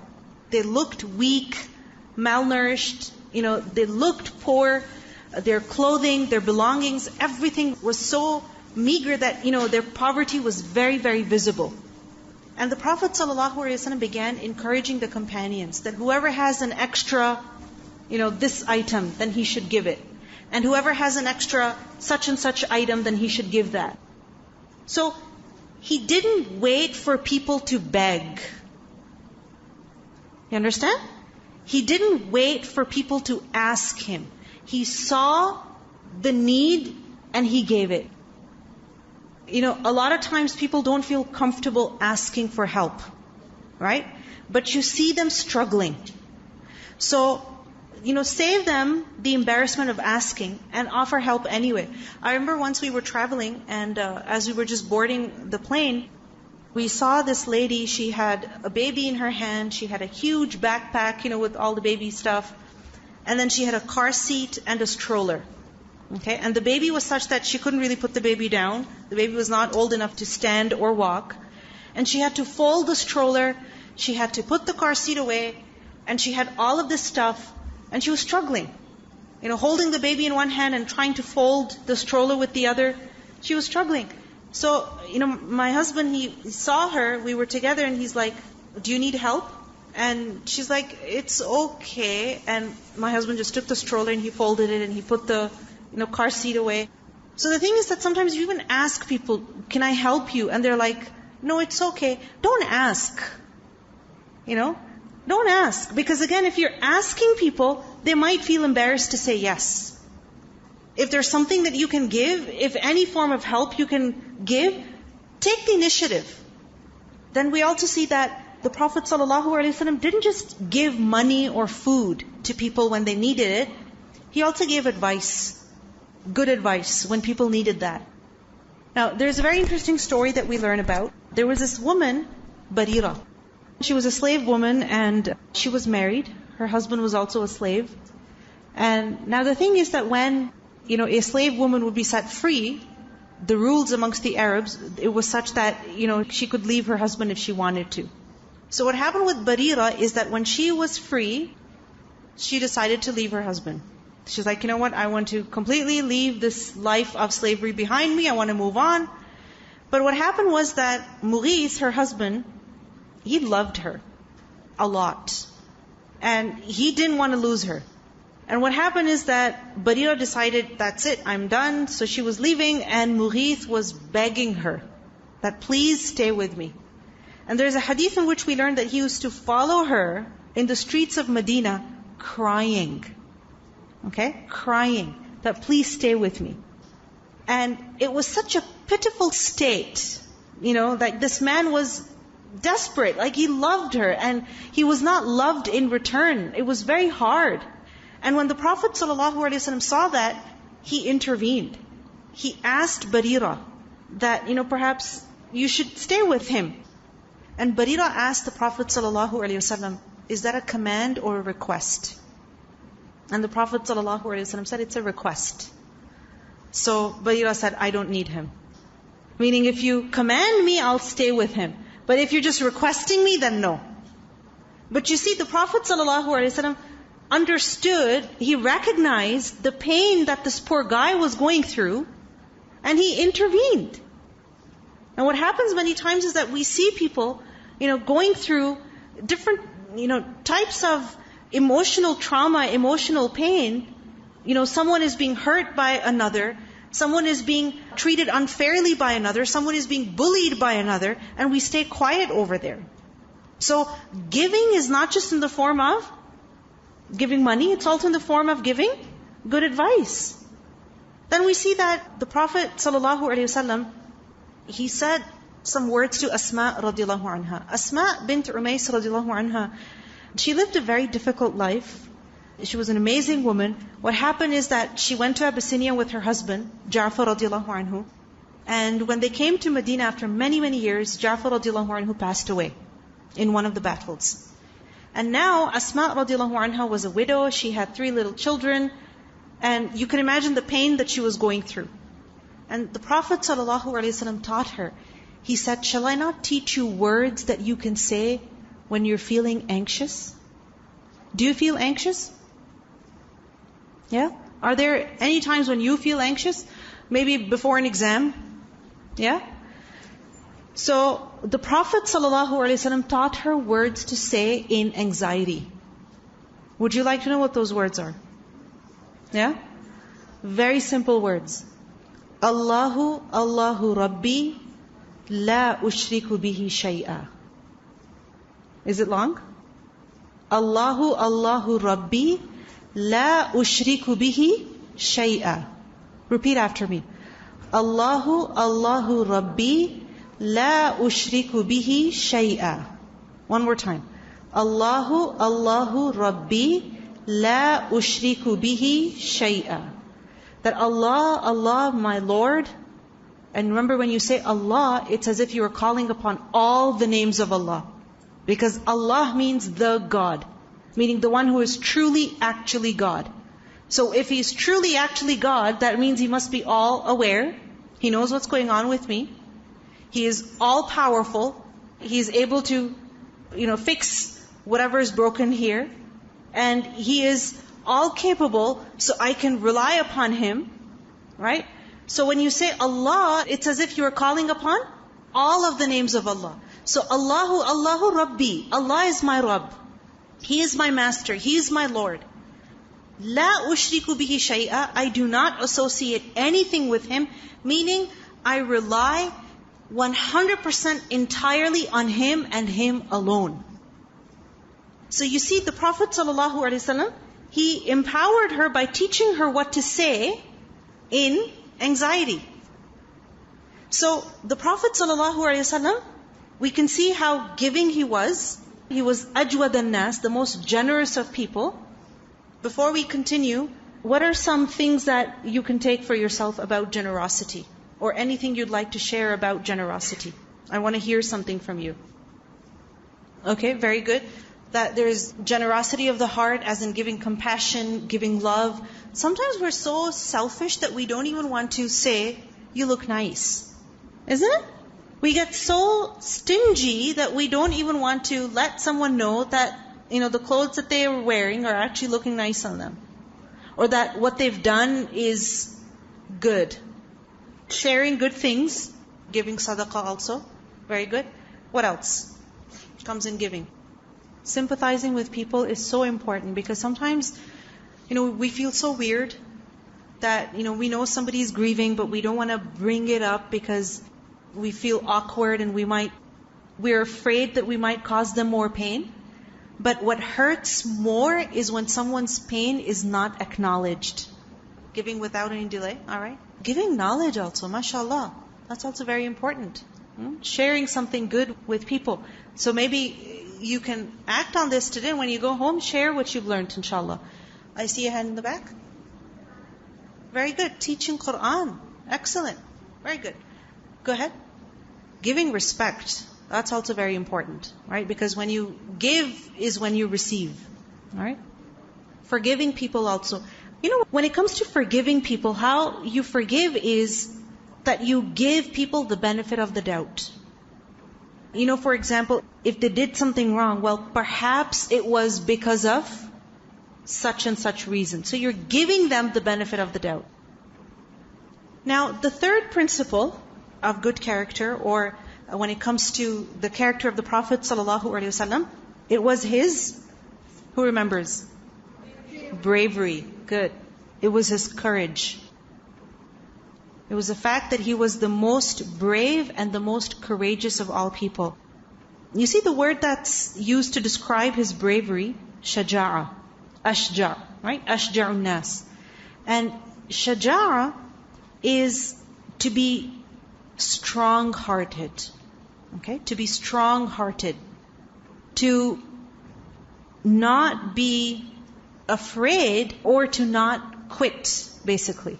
They looked weak, malnourished. They looked poor. Their clothing, their belongings, everything was so meager that, their poverty was very, very visible. And the Prophet ﷺ began encouraging the companions that whoever has an extra, this item, then he should give it. And whoever has an extra such and such item, then he should give that. So, he didn't wait for people to beg. You understand? He didn't wait for people to ask him. He saw the need and he gave it. A lot of times people don't feel comfortable asking for help, right? But you see them struggling. So, save them the embarrassment of asking and offer help anyway. I remember once we were traveling and as we were just boarding the plane, we saw this lady. She had a baby in her hand. She had a huge backpack, with all the baby stuff. And then she had a car seat and a stroller. Okay, and the baby was such that she couldn't really put the baby down. The baby was not old enough to stand or walk. And she had to fold the stroller. She had to put the car seat away. And she had all of this stuff. And she was struggling. Holding the baby in one hand and trying to fold the stroller with the other. She was struggling. So, my husband, he saw her. We were together and he's like, "Do you need help?" And she's like, "It's okay." And my husband just took the stroller and he folded it and he put the car seat away. So the thing is that sometimes you even ask people, "Can I help you?" And they're like, "No, it's okay." Don't ask. Don't ask. Because again, if you're asking people, they might feel embarrassed to say yes. If there's something that you can give, if any form of help you can give, take the initiative. Then we also see that the Prophet ﷺ didn't just give money or food to people when they needed it. He also gave advice. Good advice when people needed that. Now, there's a very interesting story that we learn about. There was this woman, Barira. She was a slave woman and she was married. Her husband was also a slave. And now the thing is that when, a slave woman would be set free, the rules amongst the Arabs, it was such that, she could leave her husband if she wanted to. So what happened with Barira is that when she was free, she decided to leave her husband. She's like, I want to completely leave this life of slavery behind me. I want to move on. But what happened was that Mughith, her husband, he loved her a lot. And he didn't want to lose her. And what happened is that Barira decided, that's it, I'm done. So she was leaving and Mughith was begging her that please stay with me. And there's a hadith in which we learn that he used to follow her in the streets of Medina crying. Okay? Crying. That please stay with me. And it was such a pitiful state. Like this man was desperate. Like he loved her and he was not loved in return. It was very hard. And when the Prophet ﷺ saw that, he intervened. He asked Barira that, perhaps you should stay with him. And Barira asked the Prophet ﷺ, is that a command or a request? And the Prophet ﷺ said, it's a request. So Barira said, I don't need him. Meaning if you command me, I'll stay with him. But if you're just requesting me, then no. But you see, the Prophet ﷺ understood, he recognized the pain that this poor guy was going through, and he intervened. And what happens many times is that we see people, going through different, types of emotional trauma, emotional pain. Someone is being hurt by another. Someone is being treated unfairly by another. Someone is being bullied by another. And we stay quiet over there. So giving is not just in the form of giving money. It's also in the form of giving good advice. Then we see that the Prophet ﷺ, he said some words to Asma radiallahu anha. Asma bint Umays radiallahu anha, she lived a very difficult life. She was an amazing woman. What happened is that she went to Abyssinia with her husband, Ja'far radiallahu anhu. And when they came to Medina after many, many years, Ja'far radiallahu anhu passed away in one of the battles. And now Asma radiallahu anha was a widow. She had 3 little children. And you can imagine the pain that she was going through. And the Prophet ﷺ taught her. He said, shall I not teach you words that you can say when you're feeling anxious? Do you feel anxious? Yeah? Are there any times when you feel anxious? Maybe before an exam? Yeah? So the Prophet ﷺ taught her words to say in anxiety. Would you like to know what those words are? Yeah? Very simple words. Allahu, Allahu Rabbi, la ushriku bihi shay'a. Is it long? Allahu, Allahu Rabbi, la ushriku bihi shay'a. Repeat after me. Allahu, Allahu Rabbi, la ushriku bihi shay'a. One more time. Allahu, Allahu Rabbi, la ushriku bihi shay'a. That Allah, Allah, my Lord. And remember, when you say Allah, it's as if you are calling upon all the names of Allah. Because Allah means the God, meaning the one who is truly, actually God. So if He's truly, actually God, that means He must be all aware. He knows what's going on with me. He is all powerful. He is able to, fix whatever is broken here. And He is all capable, so I can rely upon Him. Right? So when you say Allah, it's as if you are calling upon all of the names of Allah. So Allahu, Allahu Rabbi. Allah is my Rabb. He is my Master. He is my Lord. La ushriku bihi shay'a. I do not associate anything with Him. Meaning, I rely 100% entirely on Him and Him alone. So you see, the Prophet ﷺ, he empowered her by teaching her what to say in anxiety. So the Prophet ﷺ, we can see how giving he was. He was ajwad an-nas, the most generous of people. Before we continue, what are some things that you can take for yourself about generosity? Or anything you'd like to share about generosity? I want to hear something from you. Okay, very good. That there is generosity of the heart, as in giving compassion, giving love. Sometimes we're so selfish that we don't even want to say, you look nice. Isn't it? We get so stingy that we don't even want to let someone know that, the clothes that they are wearing are actually looking nice on them. Or that what they've done is good. Sharing good things. Giving sadaqah also. Very good. What else comes in giving? Sympathizing with people is so important, because sometimes, we feel so weird that, we know somebody's grieving, but we don't want to bring it up because we feel awkward and we're afraid that we might cause them more pain. But what hurts more is when someone's pain is not acknowledged. Giving without any delay, alright? Giving knowledge also, mashallah. That's also very important. Sharing something good with people. So maybe you can act on this today. When you go home, share what you've learned, inshallah. I see a hand in the back. Very good. Teaching Quran. Excellent. Very good. Go ahead. Giving respect. That's also very important, right? Because when you give is when you receive, right? Forgiving people also. When it comes to forgiving people, how you forgive is that you give people the benefit of the doubt. For example, if they did something wrong, well, perhaps it was because of such and such reason. So you're giving them the benefit of the doubt. Now, the third principle of good character, or when it comes to the character of the Prophet ﷺ, it was his, who remembers? Bravery. Good. It was his courage. It was the fact that he was the most brave and the most courageous of all people. You see the word that's used to describe his bravery, shaja'a, ashja', right? Ashja'un nas. And shaja'a is to be strong-hearted. Okay? To be strong-hearted. To not be afraid or to not quit, basically.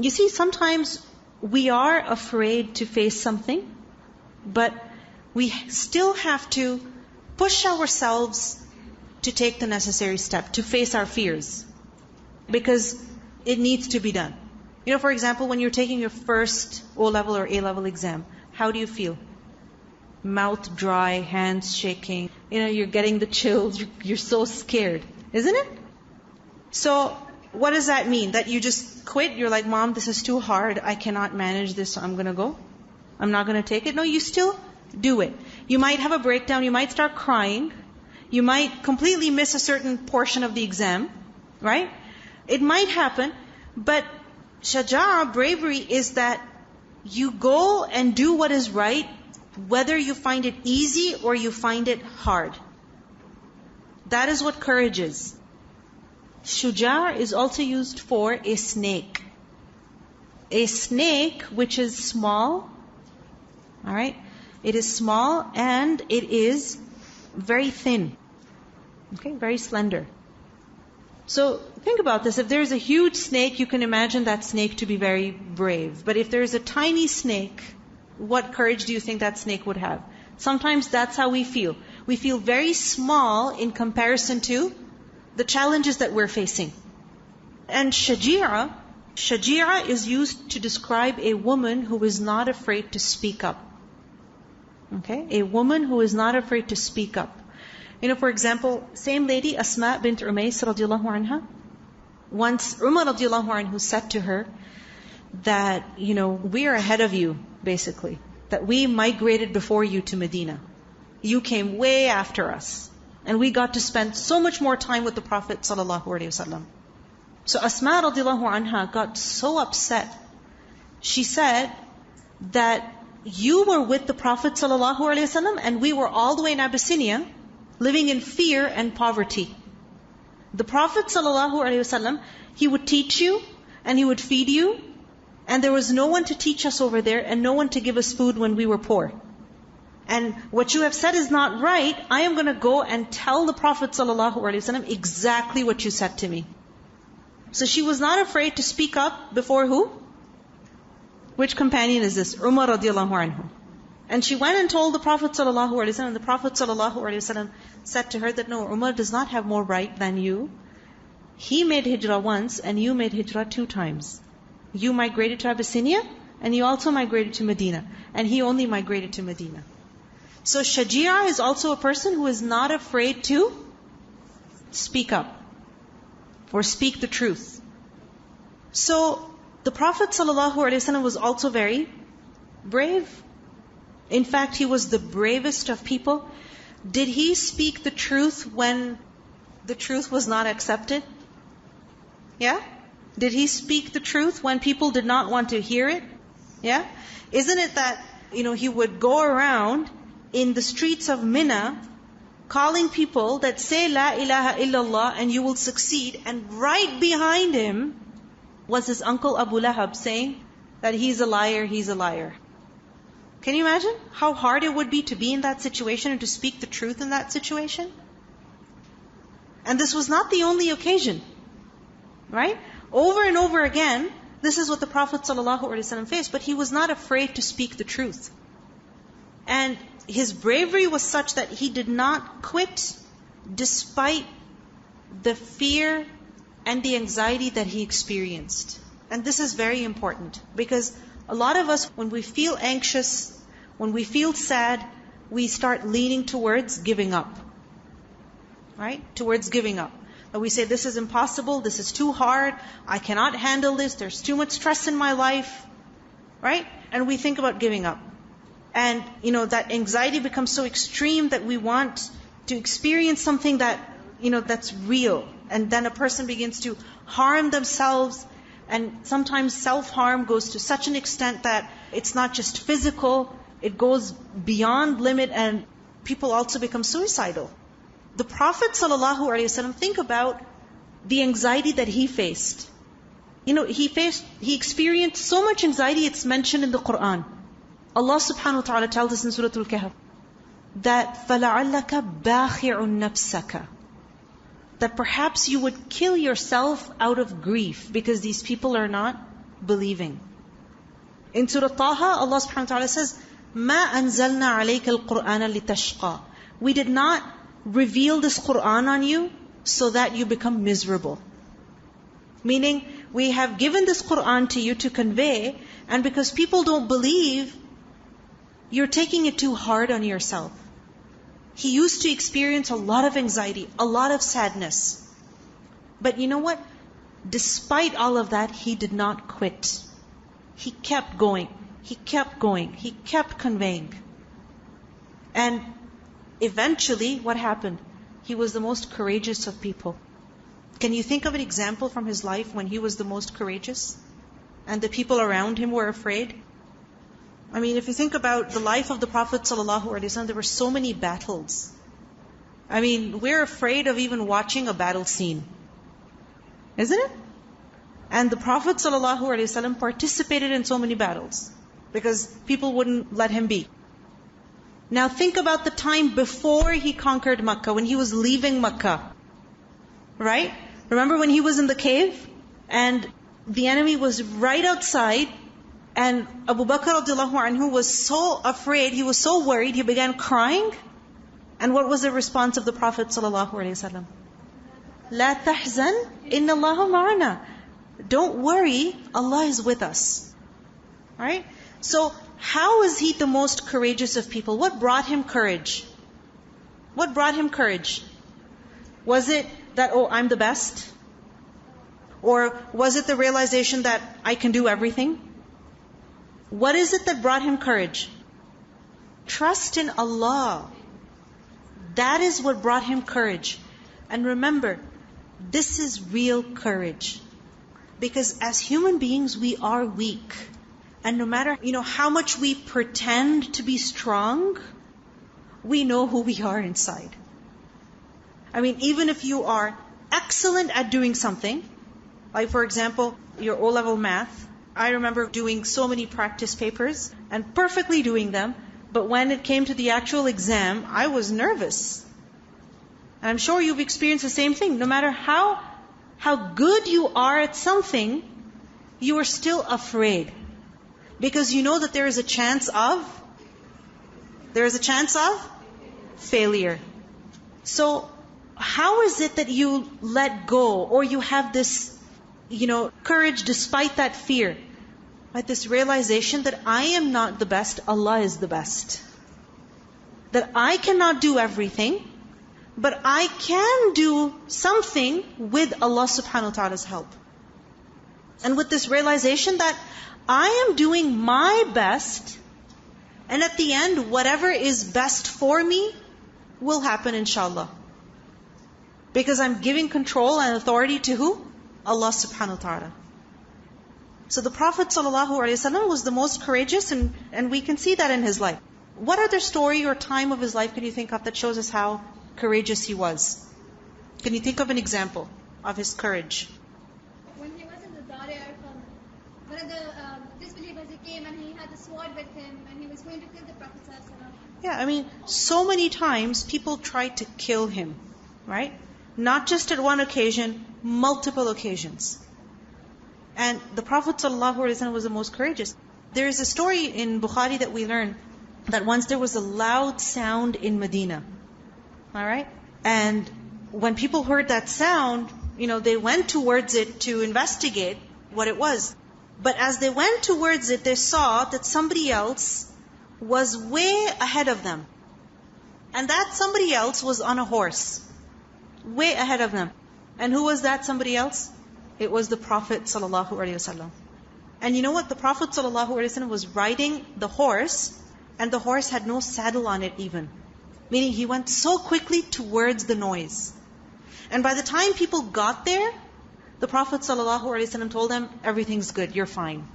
You see, sometimes we are afraid to face something, but we still have to push ourselves to take the necessary step, to face our fears. Because it needs to be done. For example, when you're taking your first O-level or A-level exam, how do you feel? Mouth dry, hands shaking, you're getting the chills, you're so scared, isn't it? So, what does that mean? That you just quit? You're like, Mom, this is too hard, I cannot manage this, so I'm going to go? I'm not going to take it? No, you still do it. You might have a breakdown, you might start crying, you might completely miss a certain portion of the exam, right? It might happen, but shaja'a, bravery, is that you go and do what is right, whether you find it easy or you find it hard. That is what courage is. Shuja' is also used for a snake. a snake which is small, alright? It is small and it is very thin. Okay, very slender. So think about this. If there's a huge snake, you can imagine that snake to be very brave. But if there's a tiny snake, what courage do you think that snake would have? Sometimes that's how we feel. We feel very small in comparison to the challenges that we're facing. And shaji'a is used to describe a woman who is not afraid to speak up. Okay? A woman who is not afraid to speak up. For example, same lady, Asma bint Umays radiallahu anha. Once Umar radiallahu anhu said to her that, we are ahead of you, basically. That we migrated before you to Medina. You came way after us. And we got to spend so much more time with the Prophet sallallahu alaihi wasallam. So Asma radiallahu anha got so upset. She said that you were with the Prophet sallallahu alaihi wasallam and we were all the way in Abyssinia, living in fear and poverty. The Prophet ﷺ, he would teach you and he would feed you, and there was no one to teach us over there and no one to give us food when we were poor. And what you have said is not right. I am going to go and tell the Prophet ﷺ exactly what you said to me. So she was not afraid to speak up before who? Which companion is this? Umar radiallahu anhu. And she went and told the Prophet ﷺ, and the Prophet ﷺ said to her that, no, Umar does not have more right than you. He made hijrah once, and you made hijrah 2 times. You migrated to Abyssinia, and you also migrated to Medina. And he only migrated to Medina. So shaji'a is also a person who is not afraid to speak up, or speak the truth. So, the Prophet ﷺ was also very brave. In fact, he was the bravest of people. Did he speak the truth when the truth was not accepted? Yeah? Did he speak the truth when people did not want to hear it? Yeah? Isn't it that, he would go around in the streets of Mina calling people that say La ilaha illallah and you will succeed, and right behind him was his uncle Abu Lahab saying that he's a liar, he's a liar. Can you imagine how hard it would be to be in that situation and to speak the truth in that situation? And this was not the only occasion, right? Over and over again, this is what the Prophet ﷺ faced, but he was not afraid to speak the truth. And his bravery was such that he did not quit despite the fear and the anxiety that he experienced. And this is very important, because a lot of us, when we feel anxious, when we feel sad, we start leaning towards giving up. Right? Towards giving up. And we say, this is impossible, this is too hard, I cannot handle this, there's too much stress in my life. Right? And we think about giving up. And, that anxiety becomes so extreme that we want to experience something that, that's real. And then a person begins to harm themselves. And sometimes self-harm goes to such an extent that it's not just physical, it goes beyond limit, and people also become suicidal. The Prophet ﷺ, think about the anxiety that he faced. He experienced so much anxiety, it's mentioned in the Quran. Allah subhanahu wa ta'ala tells us in Surah Al-Kahf that فَلَعَلَّكَ بَاخِعٌ نَفْسَكَ, that perhaps you would kill yourself out of grief because these people are not believing. In Surah Taha, Allah subhanahu wa ta'ala says, مَا أَنزَلْنَا عَلَيْكَ الْقُرْآنَ لِتَشْقَى, we did not reveal this Qur'an on you so that you become miserable. Meaning, we have given this Qur'an to you to convey, and because people don't believe, you're taking it too hard on yourself. He used to experience a lot of anxiety, a lot of sadness. But you know what? Despite all of that, he did not quit. He kept going. He kept going. He kept conveying. And eventually, what happened? He was the most courageous of people. Can you think of an example from his life when he was the most courageous? And the people around him were afraid? I mean, if you think about the life of the Prophet ﷺ, there were so many battles. I mean, we're afraid of even watching a battle scene. Isn't it? And the Prophet ﷺ participated in so many battles because people wouldn't let him be. Now think about the time before he conquered Makkah, when he was leaving Makkah. Right? Remember when he was in the cave and the enemy was right outside, and Abu Bakr radiallahu anhu was so afraid, he was so worried, he began crying. And what was the response of the Prophet ﷺ? La tahzan, inna Allaha ma'ana. Don't worry, Allah is with us. Right? So, how is he the most courageous of people? What brought him courage? What brought him courage? Was it that, oh, I'm the best? Or was it the realization that I can do everything? What is it that brought him courage? Trust in Allah. That is what brought him courage. And remember, this is real courage. Because as human beings, we are weak. And no matter, how much we pretend to be strong, we know who we are inside. I mean, even if you are excellent at doing something, like for example, your O-level math, I remember doing so many practice papers and perfectly doing them, but when it came to the actual exam, I was nervous. And I'm sure you've experienced the same thing. No matter how good you are at something, you are still afraid. Because you know that there is a chance of failure. So, how is it that you let go, or you have this, courage despite that fear? Right? This realization that I am not the best, Allah is the best. That I cannot do everything, but I can do something with Allah subhanahu wa ta'ala's help. And with this realization that I am doing my best, and at the end, whatever is best for me will happen inshallah. Because I'm giving control and authority to who? Allah subhanahu wa ta'ala. So the Prophet ﷺ was the most courageous, and we can see that in his life. What other story or time of his life can you think of that shows us how courageous he was? Can you think of an example of his courage? When he was in the Darya, one of the disbelievers, he came and he had the sword with him and he was going to kill the Prophet ﷺ. Yeah, so many times people tried to kill him, right? Not just at one occasion, multiple occasions. And the Prophet ﷺ was the most courageous. There is a story in Bukhari that we learn that once there was a loud sound in Medina. Alright? And when people heard that sound, they went towards it to investigate what it was. But as they went towards it, they saw that somebody else was way ahead of them. And that somebody else was on a horse. Way ahead of them. And who was that somebody else? It was the Prophet ﷺ. And you know what? The Prophet ﷺ was riding the horse, and the horse had no saddle on it even. Meaning he went so quickly towards the noise. And by the time people got there, the Prophet ﷺ told them, everything's good, you're fine.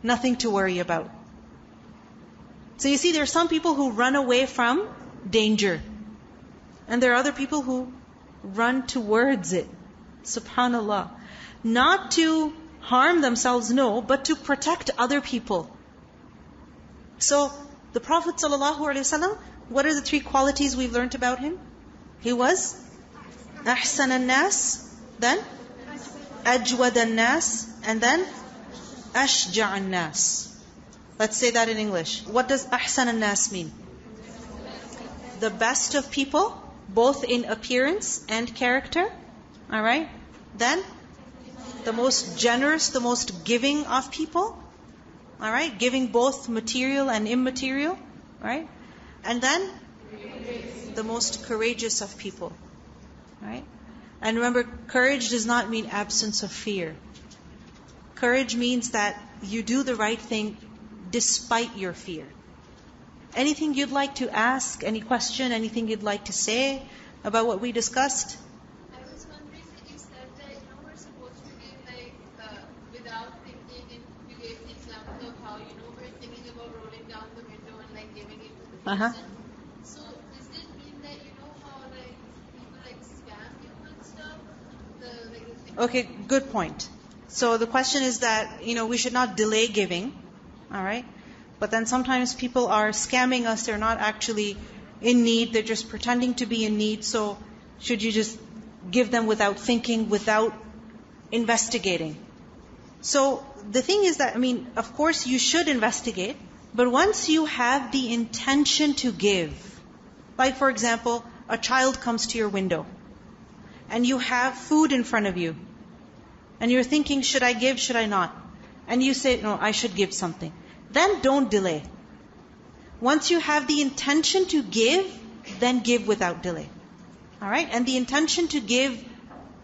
Nothing to worry about. So you see, there are some people who run away from danger. And there are other people who run towards it. Subhanallah. Not to harm themselves, no, but to protect other people. So, the Prophet ﷺ, what are the three qualities we've learned about him? He was أحسن الناس, then أجود الناس, and then أشجع الناس. Let's say that in English. What does أحسن الناس mean? The best of people, both in appearance and character. Alright? Then, the most generous, the most giving of people. Alright? Giving both material and immaterial. Right? And then, the most courageous of people. Right? And remember, courage does not mean absence of fear. Courage means that you do the right thing despite your fear. Anything you'd like to ask, any question, anything you'd like to say about what we discussed? I was wondering, you said that we're supposed to give without thinking, and you gave the example of how we're thinking about rolling down the window and giving it to the person. So does this mean that how people scam you and stuff? Okay, good point. So the question is that, we should not delay giving, all right? But then sometimes people are scamming us. They're not actually in need. They're just pretending to be in need. So should you just give them without thinking, without investigating? So the thing is that, of course you should investigate, but once you have the intention to give, like for example, a child comes to your window, and you have food in front of you, and you're thinking, should I give, should I not? And you say, no, I should give something. Then don't delay. Once you have the intention to give, then give without delay. Alright? And the intention to give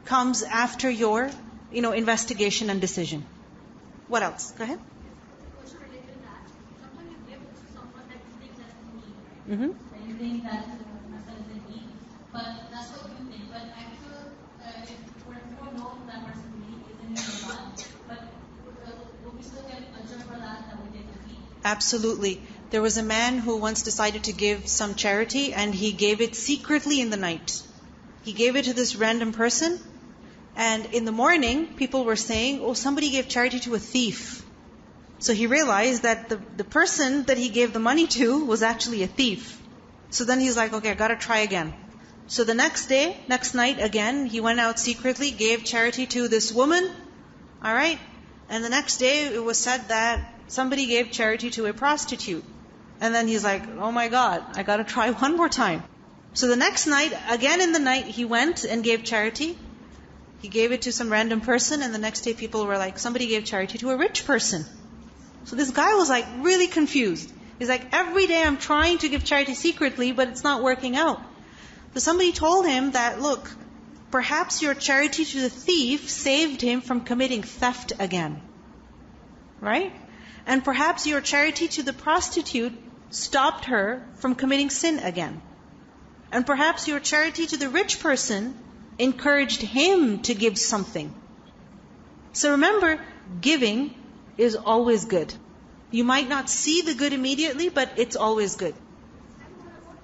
comes after your, investigation and decision. What else? Go ahead. Question related to that. Sometimes you give to someone that you think that's in need, right? Mm-hmm. And you think that person is in need, but that's what you think. But actually, if we don't know that person need is in need or not, but will we still get a judge for that we did to feed? Absolutely. There was a man who once decided to give some charity, and he gave it secretly in the night. He gave it to this random person, and in the morning, people were saying, oh, somebody gave charity to a thief. So he realized that the person that he gave the money to was actually a thief. So then he's like, okay, I gotta try again. So the next night again, he went out secretly, gave charity to this woman. Alright? And the next day, it was said that somebody gave charity to a prostitute. And then he's like, oh my God, I gotta try one more time. So the next night, again in the night, he went and gave charity. He gave it to some random person, and the next day people were like, somebody gave charity to a rich person. So this guy was like really confused. He's like, every day I'm trying to give charity secretly, but it's not working out. So somebody told him that, look, perhaps your charity to the thief saved him from committing theft again. Right? And perhaps your charity to the prostitute stopped her from committing sin again. And perhaps your charity to the rich person encouraged him to give something. So remember, giving is always good. You might not see the good immediately, but it's always good. And what about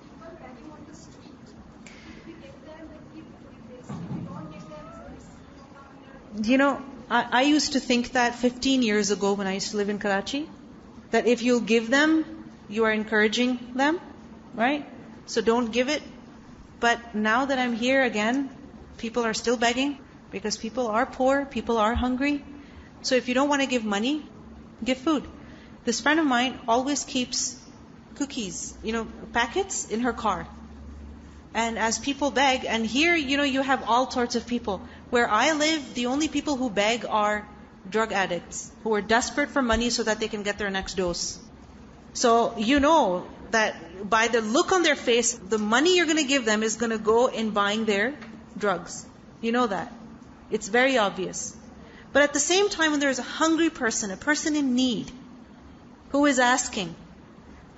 people begging on the street? If we give them, then keep doing this. If we don't give them, it's no longer. I used to think that 15 years ago when I used to live in Karachi, that if you'll give them, you are encouraging them, right? So don't give it. But now that I'm here again, people are still begging because people are poor, people are hungry. So if you don't want to give money, give food. This friend of mine always keeps cookies, packets in her car. And as people beg, and here, you have all sorts of people. Where I live, the only people who beg are drug addicts who are desperate for money so that they can get their next dose. So you know that by the look on their face, the money you're going to give them is going to go in buying their drugs. You know that. It's very obvious. But at the same time, when there is a hungry person, a person in need, who is asking,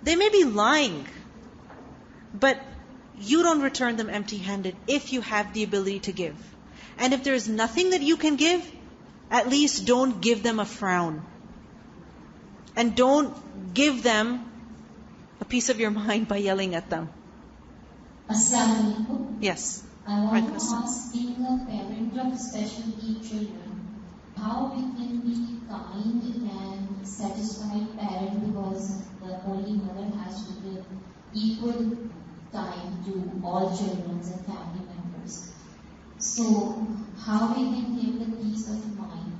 they may be lying, but you don't return them empty-handed if you have the ability to give. And if there is nothing that you can give, at least don't give them a frown. And don't give them a piece of your mind by yelling at them. Assalamu alaikum. Yes. I want to ask, being a parent of special needs children, how we can be kind and satisfied parent, because the Holy Mother has to give equal time to all children and family members. So, how we can give the peace of mind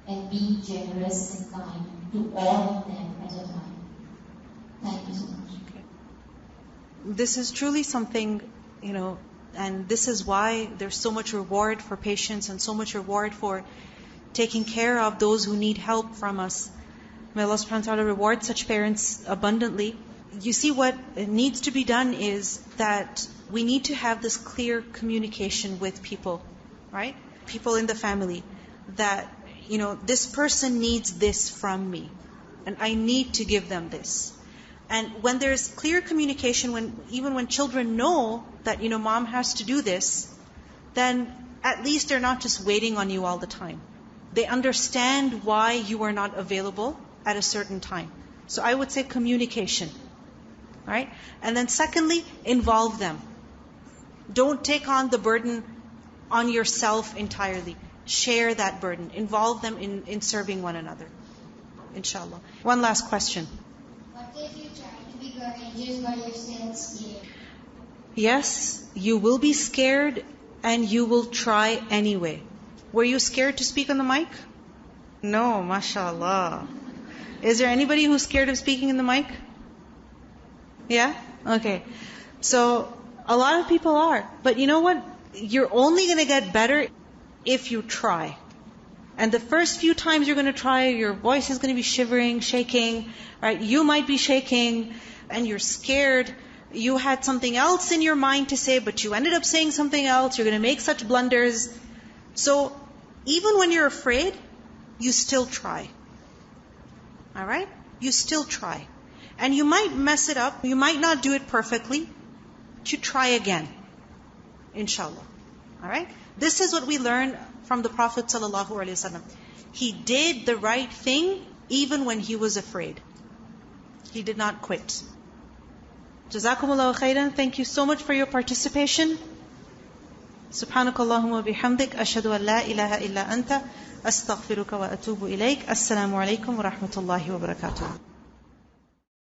and be generous and kind to all of them at a time. Thank you so much. This is truly something, and this is why there's so much reward for patience and so much reward for taking care of those who need help from us. May Allah subhanahu wa ta'ala reward such parents abundantly. You see, what needs to be done is that we need to have this clear communication with people, right? People in the family, that, this person needs this from me, and I need to give them this. And when there's clear communication, even when children know that, mom has to do this, then at least they're not just waiting on you all the time. They understand why you are not available at a certain time. So I would say communication. Right? And then secondly, involve them. Don't take on the burden on yourself entirely. share that burden. Involve them in serving one another. Inshallah. One last question. What if you try to be courageous but you're still scared? Yes, you will be scared and you will try anyway. Were you scared to speak on the mic? No, mashallah. Is there anybody who's scared of speaking in the mic? Yeah? Okay. So, a lot of people are. But you know what? You're only going to get better if you try. And the first few times you're going to try, your voice is going to be shivering, shaking, right? You might be shaking and you're scared. You had something else in your mind to say, but you ended up saying something else. You're going to make such blunders. So, even when you're afraid, you still try. Alright? You still try. And you might mess it up. You might not do it perfectly. But you try again. Inshallah. Alright? This is what we learn from the Prophet ﷺ. He did the right thing even when he was afraid. He did not quit. Jazakumullahu khairan. Thank you so much for your participation. Subhanakallahumma bihamdik. Ashhadu an la ilaha illa anta. Astaghfiruka wa atubu ilayk. Assalamu alaikum wa rahmatullahi wa barakatuh.